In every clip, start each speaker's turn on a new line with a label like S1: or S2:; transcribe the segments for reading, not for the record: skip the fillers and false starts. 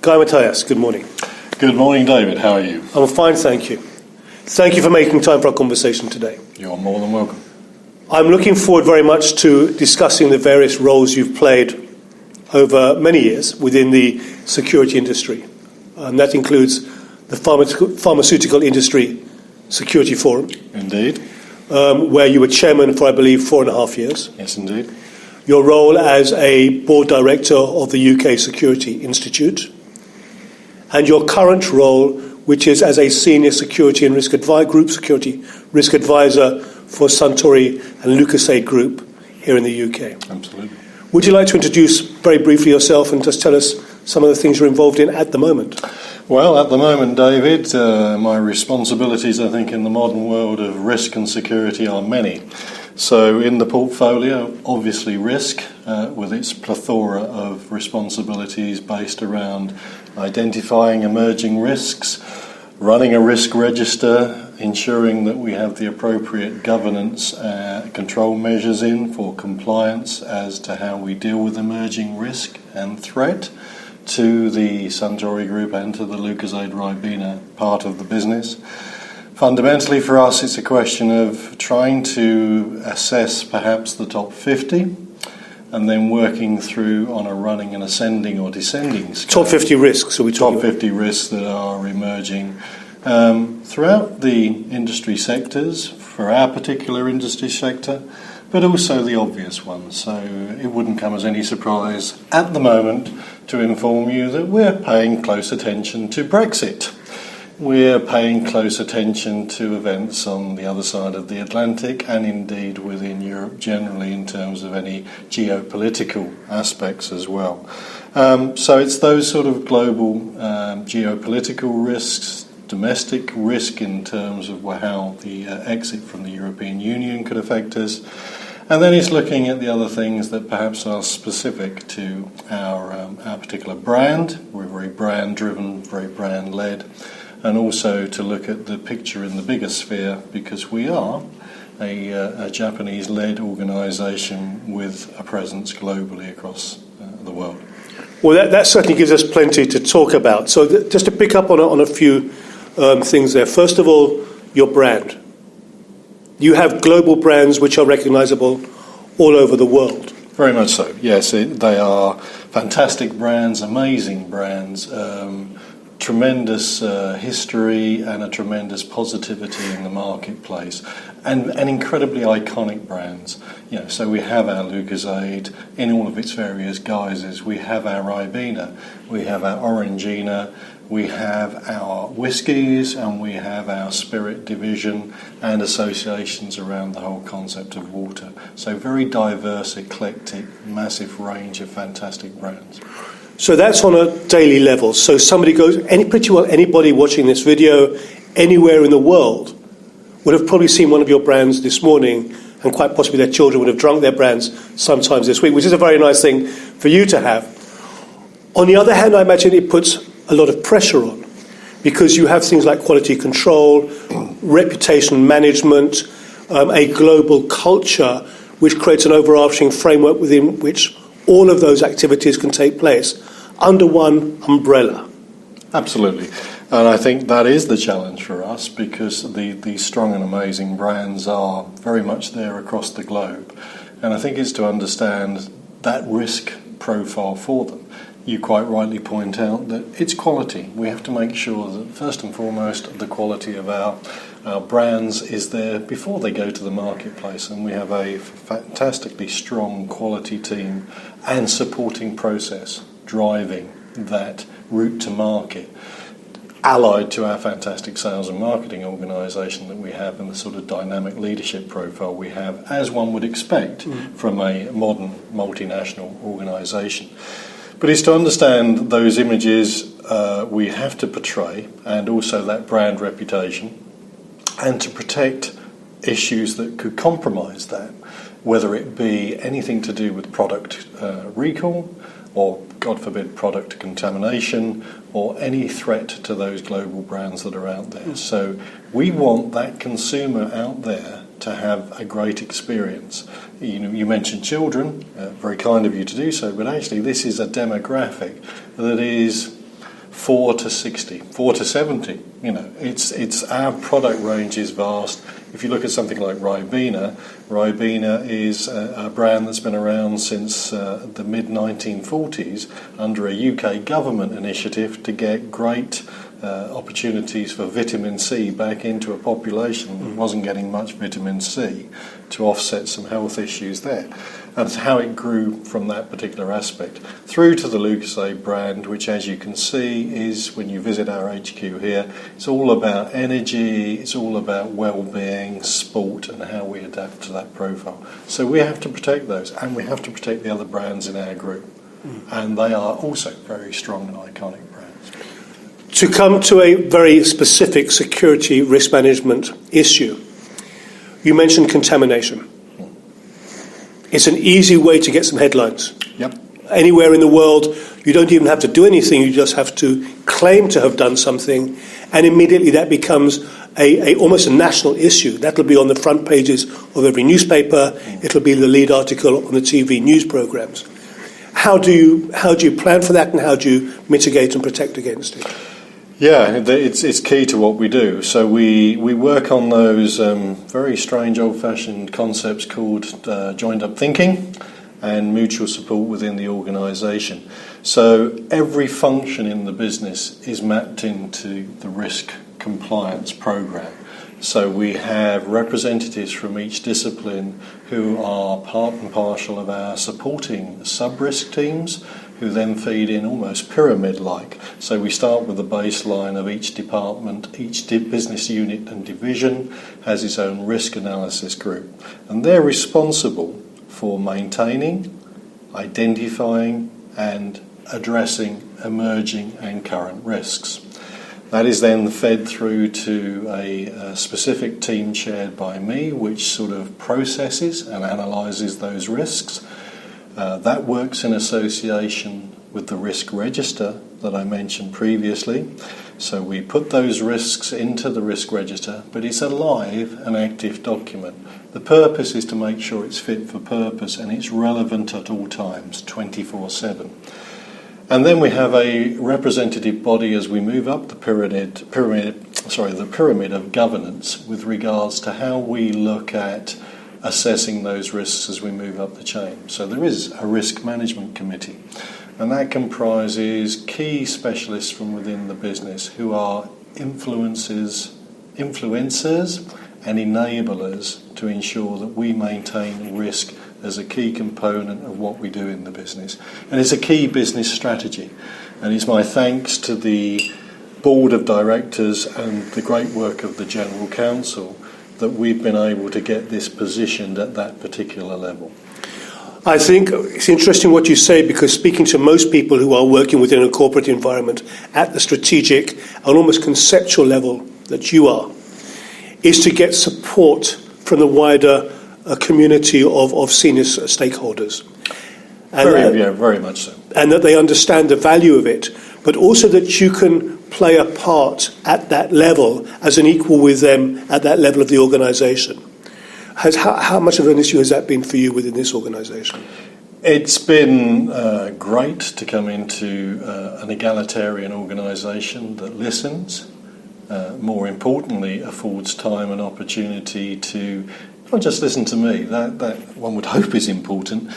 S1: Guy Mathias, good morning.
S2: Good morning, David. How are you?
S1: I'm fine, thank you. Thank you for making time for our conversation today.
S2: You're more than welcome.
S1: I'm looking forward very much to discussing the various roles you've played over many years within the security industry. And that includes the Pharmaceutical Industry Security Forum.
S2: Indeed.
S1: Where you were chairman for, I believe, 4.5 years.
S2: Yes, indeed.
S1: Your role as a board director of the UK Security Institute. And your current role, which is as a senior security and group security risk advisor for Suntory and Lucasade Group here in the UK.
S2: Absolutely.
S1: Would you like to introduce very briefly yourself and just tell us some of the things you're involved in at the moment?
S2: Well, at the moment, David, my responsibilities, I think, in the modern world of risk and security are many. So in the portfolio, obviously risk, with its plethora of responsibilities based around identifying emerging risks, running a risk register, ensuring that we have the appropriate governance control measures in for compliance as to how we deal with emerging risk and threat to the Suntory Group and to the Lucasade Ribena part of the business. Fundamentally for us, it's a question of trying to assess perhaps the top 50 and then working through on a running and ascending or descending scale.
S1: Top 50 risks, are we talking
S2: Top 50 risks that are emerging throughout the industry sectors, for our particular industry sector, but also the obvious ones. So it wouldn't come as any surprise at the moment to inform you that we're paying close attention to Brexit. We're paying close attention to events on the other side of the Atlantic and indeed within Europe generally in terms of any geopolitical aspects as well. So it's those sort of global geopolitical risks, domestic risk in terms of how the exit from the European Union could affect us. And then it's looking at the other things that perhaps are specific to our particular brand. We're very brand-driven, very brand-led. And also to look at the picture in the bigger sphere, because we are a Japanese-led organisation with a presence globally across the world.
S1: Well, that certainly gives us plenty to talk about. So just to pick up on a few things there. First of all, your brand. You have global brands which are recognisable all over the world.
S2: Very much so, yes. They are fantastic brands, amazing brands, tremendous history and a tremendous positivity in the marketplace, and incredibly iconic brands. So we have our Lucasade in all of its various guises. We have our Ribena, we have our Orangina, we have our whiskies, and we have our spirit division and associations around the whole concept of water. So very diverse, eclectic, massive range of fantastic brands.
S1: So that's on a daily level. So somebody goes, anybody watching this video anywhere in the world would have probably seen one of your brands this morning, and quite possibly their children would have drunk their brands sometimes this week, which is a very nice thing for you to have. On the other hand, I imagine it puts a lot of pressure on, because you have things like quality control, reputation management, a global culture which creates an overarching framework within which all of those activities can take place under one umbrella.
S2: Absolutely. And I think that is the challenge for us, because these strong and amazing brands are very much there across the globe. And I think it's to understand that risk profile for them. You quite rightly point out that it's quality. We have to make sure that first and foremost the quality of our brands is there before they go to the marketplace, and we have a fantastically strong quality team and supporting process driving that route to market, allied to our fantastic sales and marketing organisation that we have and the sort of dynamic leadership profile we have, as one would expect from a modern multinational organisation. But it's to understand those images we have to portray, and also that brand reputation, and to protect issues that could compromise that, whether it be anything to do with product recall, or, God forbid, product contamination, or any threat to those global brands that are out there. So we want that consumer out there to have a great experience. You mentioned children, very kind of you to do so, but actually this is a demographic that is 4 to 60, 4 to 70. You know, it's our product range is vast. If you look at something like Ribena is a brand that's been around since the mid-1940s under a UK government initiative to get great opportunities for vitamin C back into a population that wasn't getting much vitamin C to offset some health issues there. And it's how it grew from that particular aspect through to the Lucozade brand, which, as you can see, is, when you visit our HQ here, it's all about energy, it's all about well-being, sport, and how we adapt to that profile. So we have to protect those, and we have to protect the other brands in our group. And they are also very strong and iconic brands.
S1: To come to a very specific security risk management issue, you mentioned contamination. It's an easy way to get some headlines.
S2: Yep.
S1: Anywhere in the world, you don't even have to do anything, you just have to claim to have done something, and immediately that becomes almost a national issue. That'll be on the front pages of every newspaper, it'll be the lead article on the TV news programs. How do you plan for that, and how do you mitigate and protect against it?
S2: Yeah, it's key to what we do. So we work on those very strange old-fashioned concepts called joined-up thinking and mutual support within the organisation. So every function in the business is mapped into the risk compliance program. So we have representatives from each discipline who are part and parcel of our supporting sub-risk teams, who then feed in almost pyramid-like. So we start with the baseline of each department, each business unit and division has its own risk analysis group. And they're responsible for maintaining, identifying and addressing emerging and current risks. That is then fed through to a specific team chaired by me, which sort of processes and analyses those risks. That works in association with the risk register that I mentioned previously. So we put those risks into the risk register, but it's a live and active document. The purpose is to make sure it's fit for purpose and it's relevant at all times, 24/7. And then we have a representative body as we move up the pyramid of governance with regards to how we look at assessing those risks as we move up the chain. So there is a risk management committee, and that comprises key specialists from within the business who are influencers and enablers to ensure that we maintain risk as a key component of what we do in the business. And it's a key business strategy. And it's my thanks to the board of directors and the great work of the General Counsel that we've been able to get this positioned at that particular level.
S1: I think it's interesting what you say, because speaking to most people who are working within a corporate environment at the strategic and almost conceptual level that you are, is to get support from the wider community of senior stakeholders. And
S2: very much so.
S1: And that they understand the value of it, but also that you can play a part at that level as an equal with them at that level of the organisation. How much of an issue has that been for you within this organisation?
S2: It's been great to come into an egalitarian organisation that listens, more importantly affords time and opportunity to not just listen to me, that one would hope is important,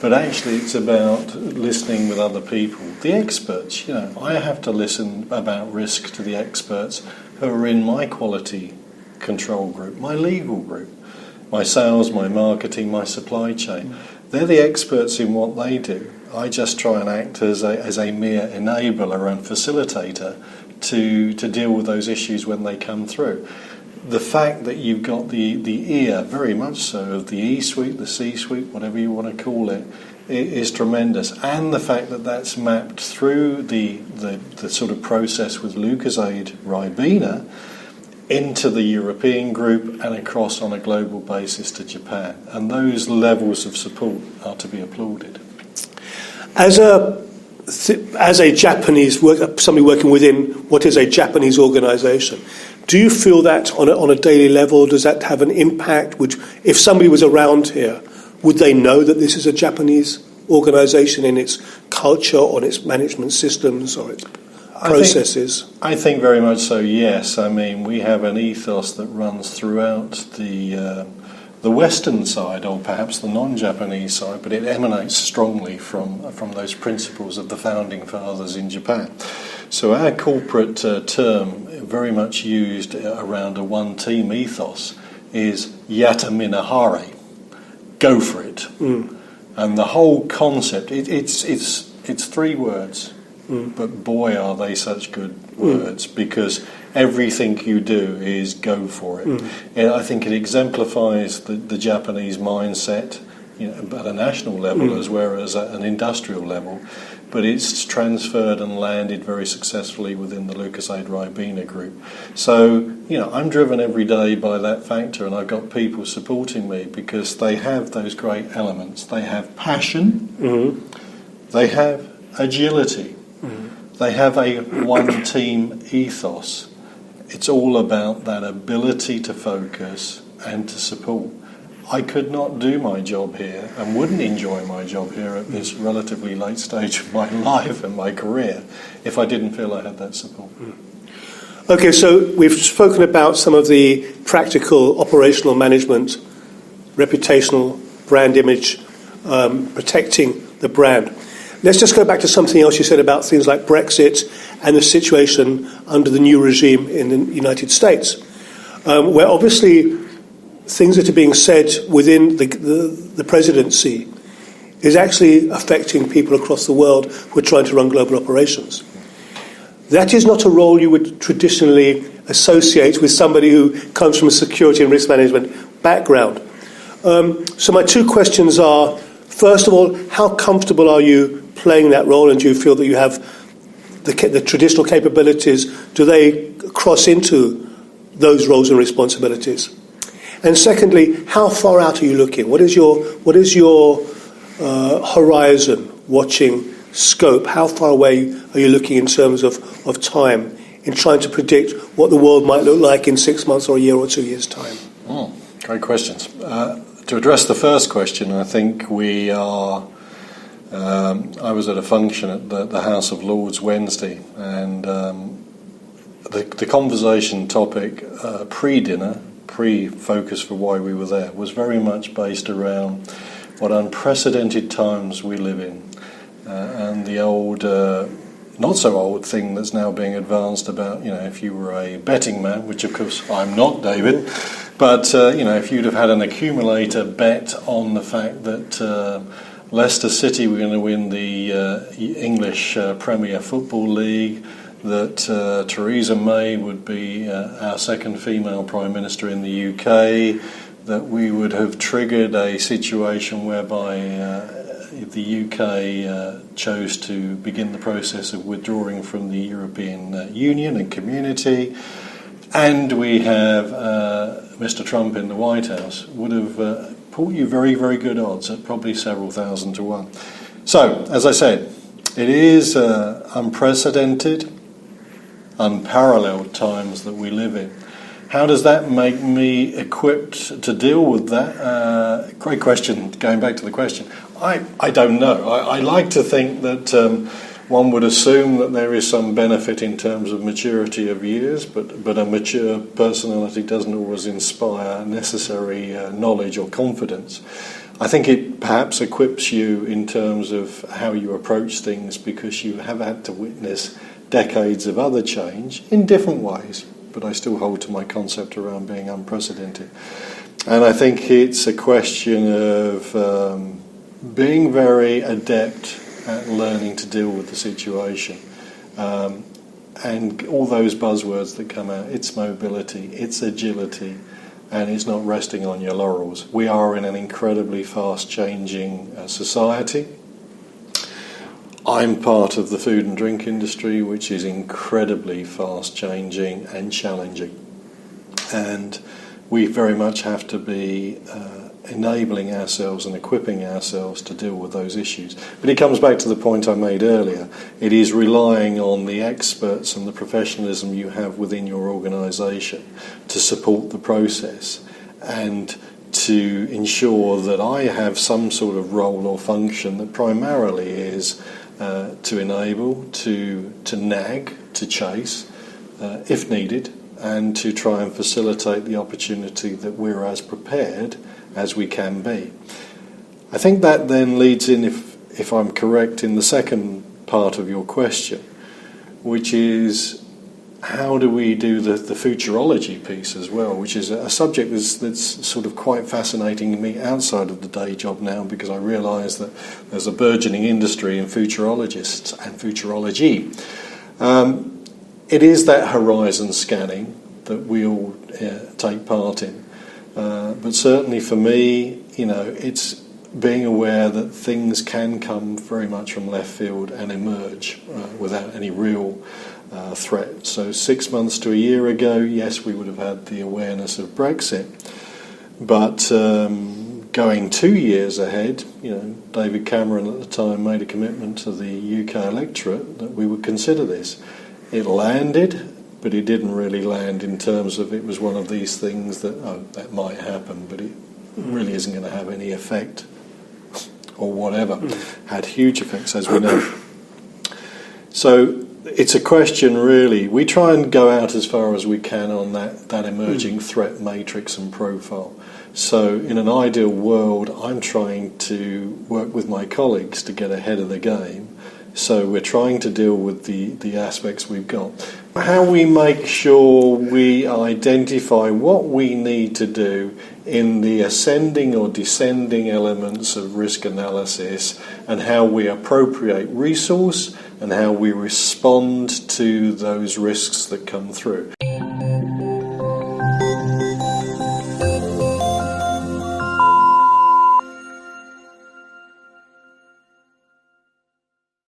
S2: but actually it's about listening with other people. The experts, I have to listen about risk to the experts who are in my quality control group, my legal group, my sales, my marketing, my supply chain. They're the experts in what they do. I just try and act as a mere enabler and facilitator to deal with those issues when they come through. The fact that you've got the ear, very much so, of the E-suite, the C-suite, whatever you want to call it, is tremendous. And the fact that that's mapped through the sort of process with Lucozade Ribena into the European group and across on a global basis to Japan. And those levels of support are to be applauded.
S1: As a Japanese somebody working within what is a Japanese organisation, do you feel that on a daily level? Does that have an impact? If somebody was around here, would they know that this is a Japanese organisation in its culture, on its management systems, or its? processes?
S2: I think very much so, yes. I mean, we have an ethos that runs throughout the Western side, or perhaps the non-Japanese side, but it emanates strongly from those principles of the founding fathers in Japan. So our corporate term, very much used around a one-team ethos, is yata minahare, go for it. And the whole concept, it's three words, but boy are they such good words, because everything you do is go for it. And I think it exemplifies the Japanese mindset, at a national level as well as at an industrial level, but it's transferred and landed very successfully within the Lucozade Ribena group. So, I'm driven every day by that factor, and I've got people supporting me because they have those great elements. They have passion, they have agility, they have a one-team ethos. It's all about that ability to focus and to support. I could not do my job here and wouldn't enjoy my job here at this relatively late stage of my life and my career if I didn't feel I had that support.
S1: Okay, so we've spoken about some of the practical operational management, reputational, brand image, protecting the brand. Let's just go back to something else you said about things like Brexit and the situation under the new regime in the United States, where obviously things that are being said within the presidency is actually affecting people across the world who are trying to run global operations. That is not a role you would traditionally associate with somebody who comes from a security and risk management background. So my two questions are, first of all, how comfortable are you playing that role, and do you feel that you have the traditional capabilities? Do they cross into those roles and responsibilities? And secondly, how far out are you looking? What is your horizon, watching scope? How far away are you looking in terms of time in trying to predict what the world might look like in 6 months or a year or 2 years' time?
S2: Great questions. To address the first question, I think we are... I was at a function at the House of Lords Wednesday, and the conversation topic pre-dinner, pre-focus for why we were there, was very much based around what unprecedented times we live in, and the old, not so old thing that's now being advanced about, if you were a betting man, which of course I'm not, David, but if you'd have had an accumulator bet on the fact that Leicester City were going to win the English Premier Football League, that Theresa May would be our second female Prime Minister in the UK, that we would have triggered a situation whereby the UK chose to begin the process of withdrawing from the European Union and community, and we have Mr. Trump in the White House, would have put you very, very good odds at probably several thousand to one. So, as I said, it is unprecedented, unparalleled times that we live in. How does that make me equipped to deal with that? Great question, going back to the question. I don't know. I like to think that one would assume that there is some benefit in terms of maturity of years, but a mature personality doesn't always inspire necessary knowledge or confidence. I think it perhaps equips you in terms of how you approach things, because you have had to witness decades of other change in different ways, but I still hold to my concept around being unprecedented. And I think it's a question of being very adept at learning to deal with the situation. And all those buzzwords that come out, it's mobility, it's agility, and it's not resting on your laurels. We are in an incredibly fast-changing society. I'm part of the food and drink industry, which is incredibly fast-changing and challenging. And we very much have to be enabling ourselves and equipping ourselves to deal with those issues. But it comes back to the point I made earlier. It is relying on the experts and the professionalism you have within your organisation to support the process and to ensure that I have some sort of role or function that primarily is to enable, to nag, to chase if needed, and to try and facilitate the opportunity that we're as prepared as we can be. I think that then leads in, if I'm correct, in the second part of your question, which is how do we do the futurology piece as well, which is a subject that's sort of quite fascinating me outside of the day job now, because I realise that there's a burgeoning industry in futurologists and futurology. It is that horizon scanning that we all take part in. But certainly for me, it's being aware that things can come very much from left field and emerge without any real threat. So 6 months to a year ago, yes, we would have had the awareness of Brexit. But going 2 years ahead, David Cameron at the time made a commitment to the UK electorate that we would consider this. It landed, but it didn't really land in terms of it was one of these things that might happen, but it really isn't going to have any effect or whatever. Had huge effects, as we know. So it's a question, really. We try and go out as far as we can on that emerging threat matrix and profile. So in an ideal world, I'm trying to work with my colleagues to get ahead of the game. So we're trying to deal with the aspects we've got. How we make sure we identify what we need to do in the ascending or descending elements of risk analysis, and how we appropriate resource and how we respond to those risks that come through.